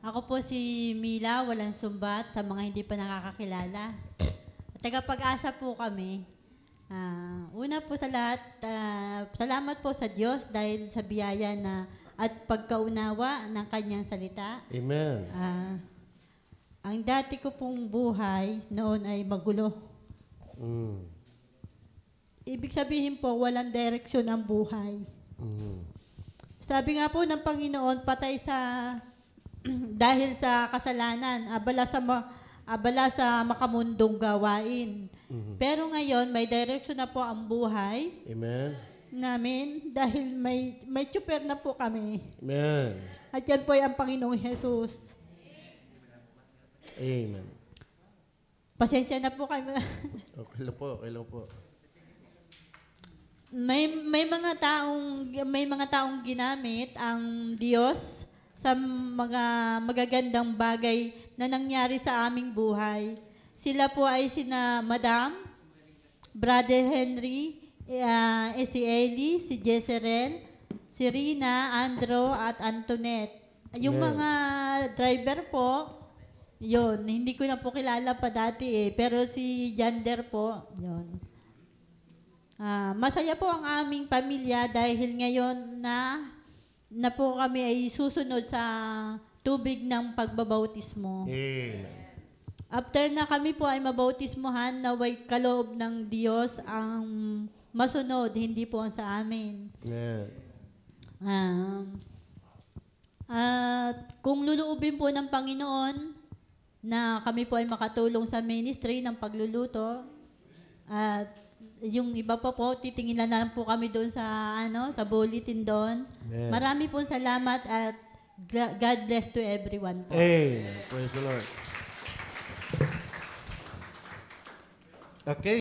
Ako po si Mila, walang sumbat sa mga hindi pa nakakakilala. Tagapag-asa po kami. Una po sa lahat, salamat po sa Diyos dahil sa biyaya na at pagkaunawa ng kanyang salita. Amen. Ang dati ko pong buhay noon ay magulo. Ibig sabihin po, walang direksyon ang buhay. Sabi nga po ng Panginoon, patay sa dahil sa kasalanan, abala sa makamundong gawain. Pero ngayon, may direksyon na po ang buhay. Amen. Namin dahil may tsuper na po kami. Amen. At yan po ay ang Panginoong Jesus. Amen. Pasensya na po kayo. Okay lang po, okay lang po. May mga taong ginamit ang Diyos sa mga magagandang bagay na nangyari sa aming buhay. Sila po ay sina Madam, Brother Henry, si Ellie, si Jezreel, si Rina, Andrew, at Antoinette. Yung mga driver po, yun, hindi ko na po kilala pa dati pero si Jander po, yun. Masaya po ang aming pamilya dahil ngayon na po kami ay susunod sa tubig ng pagbabautismo. Amen. After na kami po ay mabautismuhan, naway kaloob ng Diyos ang masunod, hindi po ang sa amin. Amen. At kung luluubin po ng Panginoon na kami po ay makatulong sa ministry ng pagluluto, at yung iba pa po, titingin na lang po kami doon sa sa bulletin doon. Amen. Marami pong salamat at God bless to everyone po. Amen. Praise the Lord. Okay.